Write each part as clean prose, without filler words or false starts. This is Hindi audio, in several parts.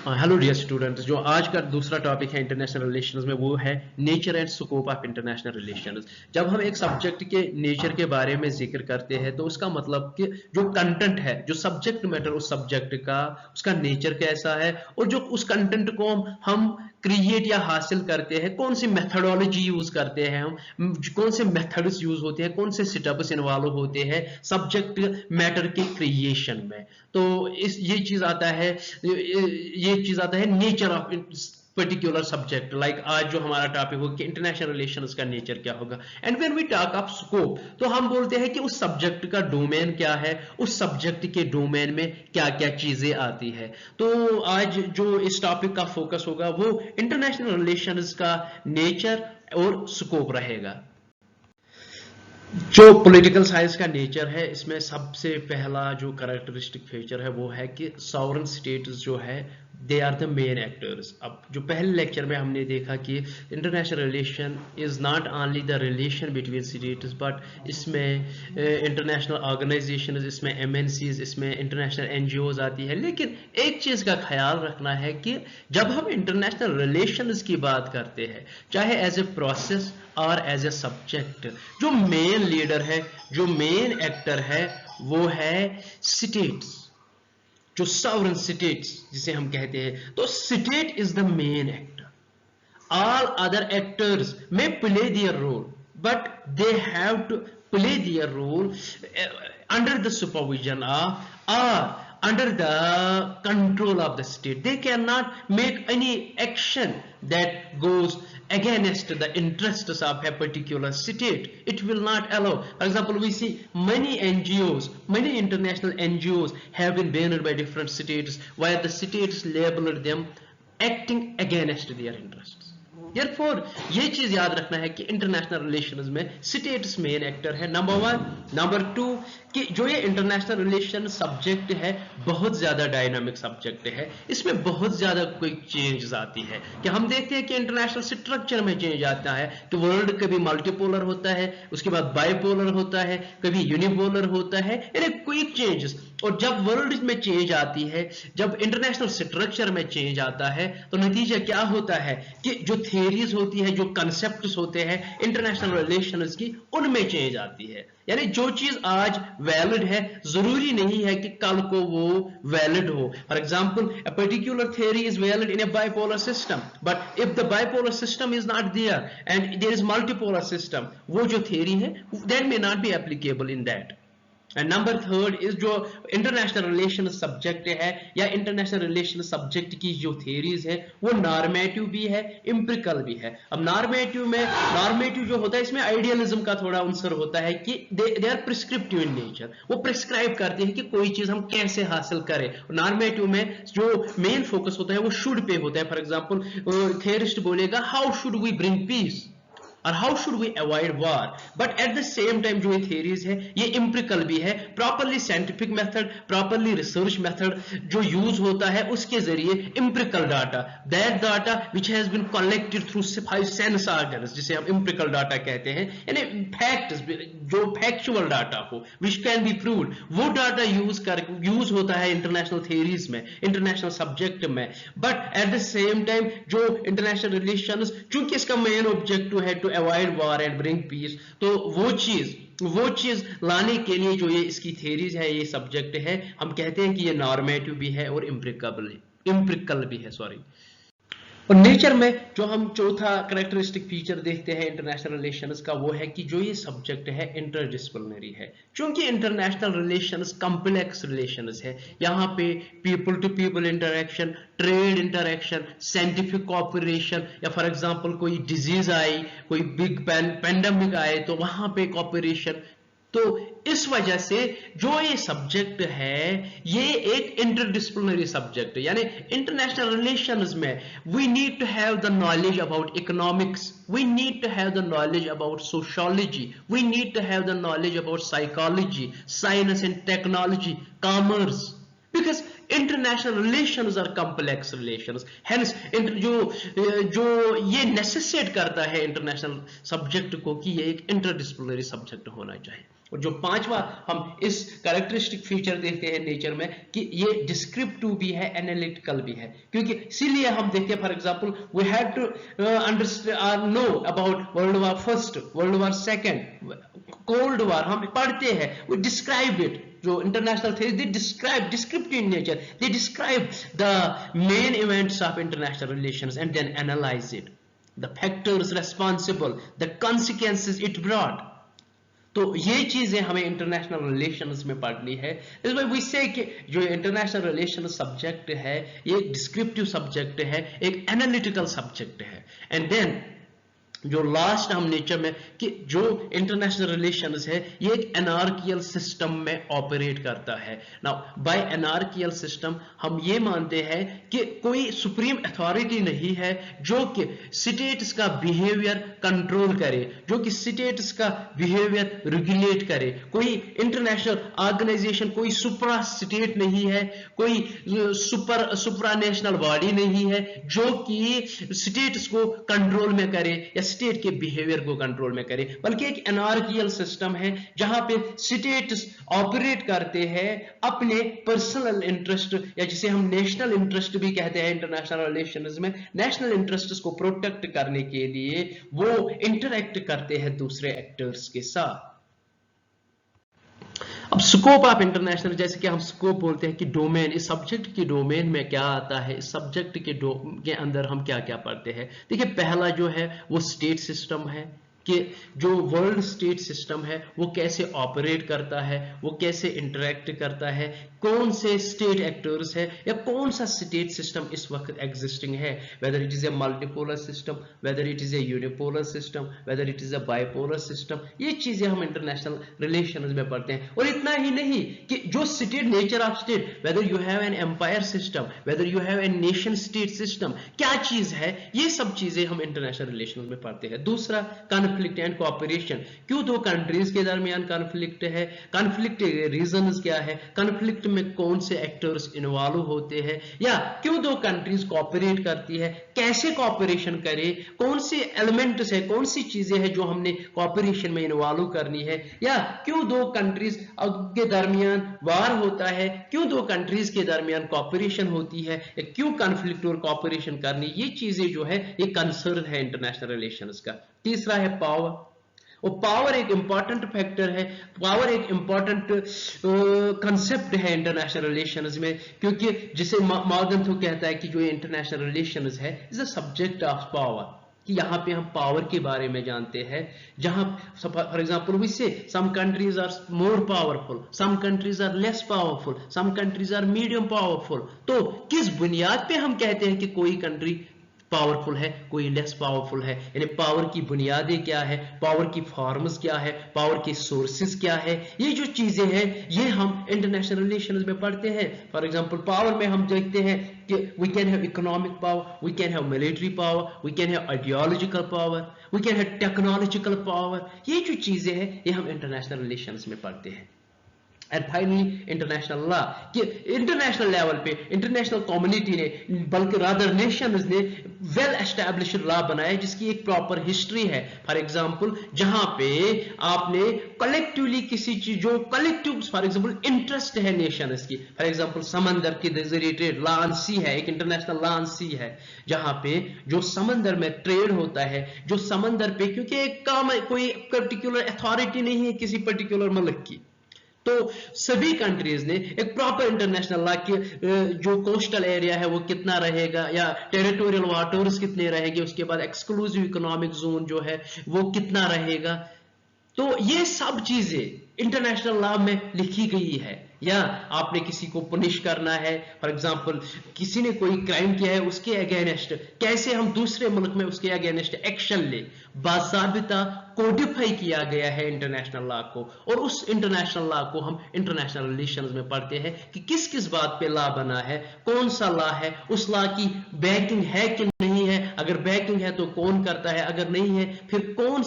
हेलो डियर स्टूडेंट्स, जो आज का दूसरा टॉपिक है इंटरनेशनल रिलेशंस में, वो है nature and scope of international relations. जब हम एक सब्जेक्ट के नेचर के बारे में जिक्र करते हैं तो उसका मतलब कि जो कंटेंट है, जो सब्जेक्ट मैटर उस सब्जेक्ट का, उसका नेचर कैसा है, और जो उस कंटेंट को हम क्रिएट या हासिल करते हैं, कौन सी मेथडोलॉजी यूज करते हैं, हम कौन से मेथड्स यूज होते हैं, कौन से स्टेप्स इन्वॉल्व होते हैं सब्जेक्ट मैटर के क्रिएशन में। तो इस ये चीज आता है nature of particular subject. Like आज जो हमारा टॉपिक होगा कि इंटरनेशनल रिलेशंस का नेचर क्या होगा। And when we talk of scope, तो हम बोलते हैं कि उस सब्जेक्ट का डोमेन क्या है, उस सब्जेक्ट के डोमेन में क्या क्या चीजें आती है। तो आज जो इस टॉपिक का फोकस होगा वो इंटरनेशनल रिलेशंस का नेचर और स्कोप रहेगा। जो पॉलिटिकल साइंस का नेचर है, इसमें सबसे पहला जो कैरेक्टरिस्टिक फीचर है वो है कि सॉवरेन स्टेट्स जो है they are the main actors. अब जो पहले लेक्चर में हमने देखा कि international relation is not only the relation between states, but इसमें इंटरनेशनल ऑर्गेनाइजेशन, इसमें एमएनसीज, इसमें इंटरनेशनल एनजीओज आती है। लेकिन एक चीज का ख्याल रखना है कि जब हम इंटरनेशनल रिलेशंस की बात करते हैं, चाहे एज ए प्रोसेस और एज ए सब्जेक्ट, जो मेन लीडर है, जो मेन एक्टर है, वो है स्टेट्स, जो सॉवरेन स्टेट्स जिसे हम कहते हैं। तो state is the main actor. All other actors may play their role, but they have to play their role under the supervision of or under the control of the state. They cannot make any action that goes against the interests of a particular state. It will not allow. For example, we see many NGOs, many international NGOs have been banned by different states, where the states labeled them acting against their interests. Therefore, ये चीज याद रखना है कि इंटरनेशनल रिलेशंस में स्टेट्स मेन एक्टर है, नंबर वन। नंबर टू, कि जो ये इंटरनेशनल रिलेशन सब्जेक्ट है बहुत ज्यादा डायनामिक सब्जेक्ट है, इसमें बहुत ज्यादा कोई चेंजेस आती है। कि हम देखते हैं कि इंटरनेशनल स्ट्रक्चर में चेंज आता है, कि वर्ल्ड कभी मल्टीपोलर होता है, उसके बाद बाइपोलर होता है, कभी यूनिपोलर होता है, यानी क्विक चेंजेस। और जब वर्ल्ड में चेंज आती है, जब इंटरनेशनल स्ट्रक्चर में चेंज आता है, तो नतीजा क्या होता है कि जो थियरीज होती है, जो कंसेप्ट्स होते हैं इंटरनेशनल रिलेशंस की, उनमें चेंज आती है। यानी जो चीज आज वैलिड है, जरूरी नहीं है कि कल को वो वैलिड हो। For example, a particular theory is valid in a bipolar system, but if the bipolar system is not there and there is multipolar system, वो जो theory है that may not be applicable in that. And number third is जो इंटरनेशनल रिलेशन सब्जेक्ट है या इंटरनेशनल रिलेशन सब्जेक्ट की जो थियरीज है, वो नॉर्मेटिव भी है, एम्पिरिकल भी है। अब नॉर्मेटिव जो होता है, इसमें आइडियलिज्म का थोड़ा अंसर होता है कि they are prescriptive in nature. वो प्रिस्क्राइब करते हैं कि कोई चीज हम कैसे हासिल करें। नॉर्मेटिव में जो मेन फोकस होता है वो शुड पे होता है। फॉर एग्जाम्पल, थियरिस्ट बोलेगा how should we bring peace और how should we avoid war. But at the same time जो ये थियरीज है ये एम्पिरिकल भी है। Properly scientific method, properly research method जो यूज होता है, उसके जरिए empirical data, that data which has been collected through 5 sense organs, जिसे हम एम्पिरिकल डाटा कहते हैं, यानी फैक्ट्स, जो फैक्चुअल डाटा हो विच कैन बी प्रूव्ड, वो डाटा यूज होता है इंटरनेशनल थियरीज में, इंटरनेशनल सब्जेक्ट में। But at the same time जो इंटरनेशनल रिलेशंस, चूंकि इसका मेन ऑब्जेक्टिव है to avoid war and bring peace, तो वो चीज लाने के लिए जो ये इसकी थ्योरीज है, ये सब्जेक्ट है, हम कहते हैं कि ये नॉर्मेटिव भी है और इम्प्रिकल भी है, सॉरी। और नेचर में जो हम चौथा कैरेक्टरिस्टिक फीचर देखते हैं इंटरनेशनल रिलेशंस का, वो है कि जो ये सब्जेक्ट है इंटरडिसिप्लिनरी है। क्योंकि इंटरनेशनल रिलेशंस कॉम्प्लेक्स रिलेशंस है, यहाँ पे people to people interaction, trade interaction, scientific cooperation, या फॉर एग्जांपल कोई डिजीज आई, कोई बिग पैंडेमिक आए, तो वहां पे कॉपरेशन। तो इस वजह से जो ये सब्जेक्ट है ये एक इंटरडिसिप्लिनरी सब्जेक्ट है। यानी इंटरनेशनल रिलेशंस में we need to have the knowledge about economics, we need to have the knowledge about sociology, we need to have the knowledge about psychology, science and technology, commerce, because international relations are complex relations. Hence जो ये necessitate करता है इंटरनेशनल सब्जेक्ट को कि ये एक इंटरडिसिप्लिनरी सब्जेक्ट होना चाहिए। और जो पांचवा हम इस कैरेक्टरिस्टिक फीचर देखते हैं नेचर में कि ये डिस्क्रिप्टिव भी है, एनालिटिकल भी है, क्योंकि इसीलिए हम देखते हैं for example we have to understand know about world war first, world war second, cold war हम पढ़ते हैं, वी डिस्क्राइब इट। जो इंटरनेशनल थे they describe descriptive in nature, they describe the main events of international relations and then analyse it, the factors responsible, the consequences it brought. तो ये चीजें हमें इंटरनेशनल रिलेशंस में पढ़नी है। इस वजह वी से कि जो इंटरनेशनल रिलेशन सब्जेक्ट है ये एक डिस्क्रिप्टिव सब्जेक्ट है, एक एनालिटिकल सब्जेक्ट है। एंड देन जो लास्ट हम नेचर में कि जो इंटरनेशनल रिलेशंस है ये एक एनार्कियल सिस्टम में ऑपरेट करता है। नाउ बाय एनार्कियल सिस्टम हम ये मानते हैं कि कोई सुप्रीम अथॉरिटी नहीं है जो कि स्टेट्स का बिहेवियर कंट्रोल करे, जो कि स्टेट्स का बिहेवियर रेगुलेट करे। कोई इंटरनेशनल ऑर्गेनाइजेशन, कोई सुप्रा स्टेट नहीं है, कोई सुप्रा नेशनल बॉडी नहीं है जो कि स्टेट्स को कंट्रोल में करे या स्टेट के बिहेवियर को कंट्रोल में करे, बल्कि एक एनार्कियल सिस्टम है जहां पे स्टेट्स ऑपरेट करते हैं अपने पर्सनल इंटरेस्ट या जिसे हम नेशनल इंटरेस्ट भी कहते हैं इंटरनेशनल रिलेशंस में, नेशनल इंटरेस्ट को प्रोटेक्ट करने के लिए वो इंटरैक्ट करते हैं दूसरे एक्टर्स के साथ। अब स्कोप ऑफ इंटरनेशनल, जैसे कि हम स्कोप बोलते हैं कि डोमेन, इस सब्जेक्ट की डोमेन में क्या आता है, इस सब्जेक्ट के अंदर हम क्या क्या पढ़ते हैं। देखिए पहला जो है वो स्टेट सिस्टम है कि जो वर्ल्ड स्टेट सिस्टम है वो कैसे ऑपरेट करता है, वो कैसे इंटरेक्ट करता है, कौन से स्टेट एक्टर्स है या कौन सा स्टेट सिस्टम इस वक्त एग्जिस्टिंग है, whether it is a multipolar system, whether it is a unipolar system, whether it is a bipolar system. ये चीजें हम इंटरनेशनल रिलेशंस में पढ़ते हैं। और इतना ही नहीं कि जो state, nature of state, whether you have an empire system, whether you have an nation state system, क्या चीज है, ये सब चीजें हम इंटरनेशनल रिलेशंस में पढ़ते हैं। दूसरा कॉन्फ्लिक्ट एंड कोऑपरेशन, क्यों दो कंट्रीज के दरमियान कॉन्फ्लिक्ट है, कॉन्फ्लिक्ट रीजंस क्या है, कॉन्फ्लिक्ट में कौन से एक्टर्स इन्वॉल्व होते हैं, या क्यों दो कंट्रीज कोऑपरेट करती है, कैसे कोऑपरेशन करे, कौन से एलिमेंट्स है, कौन सी चीजें हैं जो हमने कोऑपरेशन में इन्वॉल्व करनी है, या क्यों दो कंट्रीज के दरमियान वार होता है, क्यों दो कंट्रीज के दरमियान कोऑपरेशन होती है, क्यों कॉन्फ्लिक्ट और कोऑपरेशन करनी, ये चीजें जो है ये कंसर्न है इंटरनेशनल रिलेशंस का। तीसरा है पावर, और पावर एक इंपॉर्टेंट फैक्टर है, पावर एक इंपॉर्टेंट कंसेप्ट है इंटरनेशनल रिलेशंस में, क्योंकि जिसे मॉर्गन थो कहता है कि जो इंटरनेशनल रिलेशंस है is a subject of power, कि यहाँ पे हम पावर के बारे में जानते हैं, जहां for example we say some countries are more powerful, some countries are less powerful, some countries are medium powerful. तो किस बुनियाद पे हम कहते हैं कि कोई कंट्री पावरफुल है, कोई लेस पावरफुल है, यानी पावर की बुनियादें क्या है, पावर की फॉर्म्स क्या है, पावर के सोर्सेज क्या है, ये जो चीजें हैं ये हम इंटरनेशनल रिलेशंस में पढ़ते हैं। फॉर एग्जांपल पावर में हम देखते हैं कि we can have economic power, we can have military power, we can have ideological power, we can have technological power. ये जो चीजें हैं ये हम इंटरनेशनल रिलेशंस में पढ़ते हैं। एंड फाइनली इंटरनेशनल लॉ, कि इंटरनेशनल लेवल पे इंटरनेशनल कम्युनिटी ने, बल्कि रादर नेशंस ने वेल एस्टैब्लिश्ड लॉ बनाया जिसकी एक प्रॉपर हिस्ट्री है। फॉर एग्जांपल जहां पे आपने कलेक्टिवली किसी चीज, जो कलेक्टिव फॉर एग्जांपल इंटरेस्ट है नेशंस की, फॉर एग्जांपल समंदर के जरिए ट्रेड, लॉ ऑन सी है, एक इंटरनेशनल लॉ ऑन सी है जहां पे जो समंदर में ट्रेड होता है, जो समंदर पे, क्योंकि एक काम कोई पर्टिकुलर अथॉरिटी नहीं है किसी पर्टिकुलर मुल्क की, तो सभी कंट्रीज ने एक प्रॉपर इंटरनेशनल लॉ की, जो कोस्टल एरिया है वो कितना रहेगा या टेरिटोरियल वाटर्स कितने रहेंगे, उसके बाद एक्सक्लूसिव इकोनॉमिक जोन जो है वो कितना रहेगा, तो ये सब चीजें इंटरनेशनल लॉ में लिखी गई है। या आपने किसी को पनिश करना है, फॉर एग्जांपल किसी ने कोई क्राइम किया है उसके अगेंस्ट कैसे हम दूसरे मुल्क में उसके अगेंस्ट एक्शन ले, बाज़ाबिता कोडिफाई किया गया है इंटरनेशनल लॉ को, और उस इंटरनेशनल लॉ को हम इंटरनेशनल रिलेशंस में पढ़ते हैं कि किस किस बात पे लॉ बना है, कौन सा लॉ है, उस लॉ की बैकिंग है कि नहीं है, अगर बैकिंग है तो कौन करता है, अगर नहीं है फिर कौन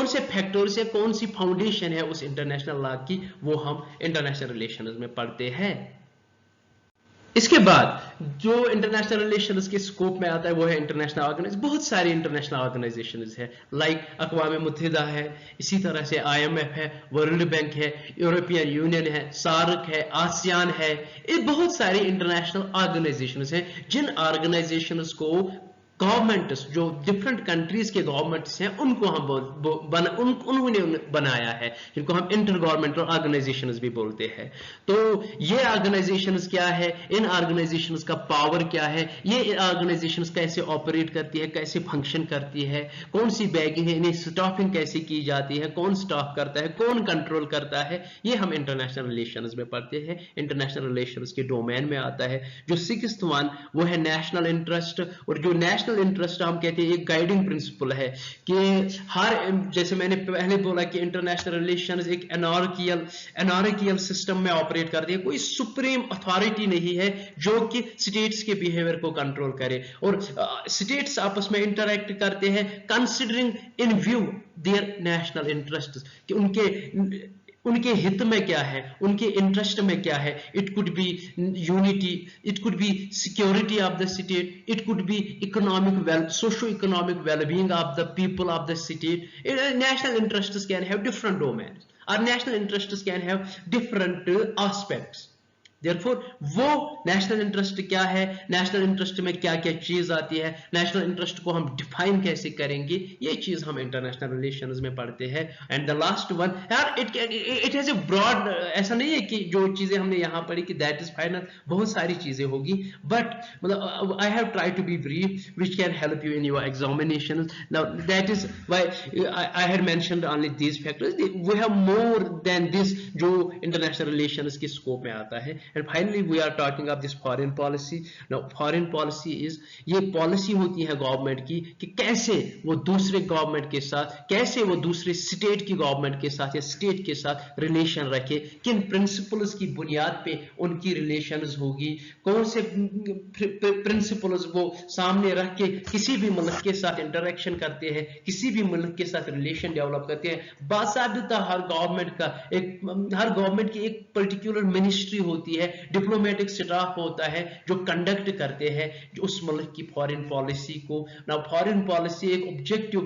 से फैक्टर्स है, कौन सी फाउंडेशन है उस इंटरनेशनल लॉ की, वो हम इंटरनेशनल रिलेशंस में पढ़ते हैं। इसके बाद जो इंटरनेशनल रिलेशंस के स्कोप में आता है वो है इंटरनेशनल ऑर्गेनाइज, बहुत सारी इंटरनेशनल ऑर्गेनाइजेशंस है, लाइक अक़वाम मुत्तहिदा है, इसी तरह से IMF है, वर्ल्ड बैंक है, यूरोपियन यूनियन है, सार्क है, आसियान है, ये बहुत सारी इंटरनेशनल ऑर्गेनाइजेशंस हैं जिन ऑर्गेनाइजेशंस को गवर्नमेंट्स जो डिफरेंट कंट्रीज के गवर्नमेंट्स हैं उनको हम उन्होंने बनाया है, जिनको हम इंटर गवर्नमेंटल ऑर्गेनाइजेशंस भी बोलते हैं। तो ये ऑर्गेनाइजेशंस क्या है, इन ऑर्गेनाइजेशंस का पावर क्या है, ये ऑर्गेनाइजेशंस कैसे ऑपरेट करती है, कैसे फंक्शन करती है, कौन सी बैगिंग है, इन्हें स्टॉपिंग कैसे की जाती है, कौन स्टॉप करता है, कौन कंट्रोल करता है, ये हम इंटरनेशनल रिलेशंस में पढ़ते हैं। इंटरनेशनल रिलेशंस के डोमेन में आता है। जो 6th वन वो है नेशनल इंटरेस्ट, और जो नेशनल इंटरेस्ट हम कहते हैं एक गाइडिंग प्रिंसिपल है कि हर, जैसे मैंने पहले बोला कि इंटरनेशनल रिलेशंस एक एनार्कियल सिस्टम में ऑपरेट करती है, कोई सुप्रीम अथॉरिटी नहीं है जो कि स्टेट्स के बिहेवियर को कंट्रोल करे, और स्टेट्स आपस में इंटरैक्ट करते हैं considering in view there national interest, कि उनके हित में क्या है, उनके इंटरेस्ट में क्या है। It could be unity, it could be security of the state, it could be economic socio economic wellbeing of the people of the state. National interests can have different domains, और national interests can have different aspects. Therefore, वो नेशनल इंटरेस्ट क्या है, नेशनल इंटरेस्ट में क्या क्या चीज आती है, नेशनल इंटरेस्ट को हम डिफाइन कैसे करेंगे, ये चीज हम इंटरनेशनल रिलेशंस में पढ़ते हैं। एंड द लास्ट वन यार, इट हैज ए ब्रॉड, ऐसा नहीं है कि जो चीजें हमने यहाँ पढ़ी कि दैट इज फाइनल, बहुत सारी चीजें होगी, बट मतलब I have try to be brief which can help you in your examination. Now that is why I had mentioned only these factors, we have more than this जो इंटरनेशनल रिलेशंस के स्कोप में आता है। And finally we are talking of this foreign policy. Now foreign policy is, ये पॉलिसी होती है गवर्नमेंट की कि कैसे वो दूसरे गवर्नमेंट के साथ, कैसे वो दूसरे स्टेट की गवर्नमेंट के साथ या स्टेट के साथ रिलेशन रखे, किन प्रिंसिपल्स की बुनियाद पे उनकी रिलेशंस होगी, कौन से प्रिंसिपल्स वो सामने रख के किसी भी मुल्क के साथ इंटरेक्शन करते हैं, किसी भी मुल्क के साथ रिलेशन डेवलप करते हैं। बाकायदा हर गवर्नमेंट की एक पर्टिकुलर मिनिस्ट्री होती है, डिप्लोमेटिक स्टाफ होता है जो कंडक्ट करते हैं जो उस मुल्क की फॉरेन पॉलिसी को। ना फॉरेन पॉलिसी एक ऑब्जेक्टिव,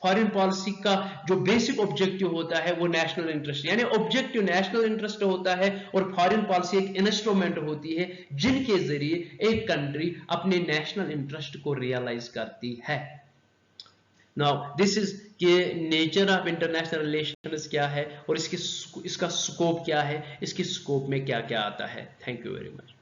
फॉरेन पॉलिसी का जो बेसिक ऑब्जेक्टिव होता है वो नेशनल इंटरेस्ट, यानी ऑब्जेक्टिव नेशनल इंटरेस्ट होता है, और फॉरेन पॉलिसी एक इंस्ट्रूमेंट होती है जिनके जरिए एक कंट्री अपने नेशनल इंटरेस्ट को रियलाइज करती है। नाउ दिस इज कि नेचर ऑफ इंटरनेशनल रिलेशंस क्या है और इसका स्कोप क्या है, इसके स्कोप में क्या क्या आता है। Thank you very much.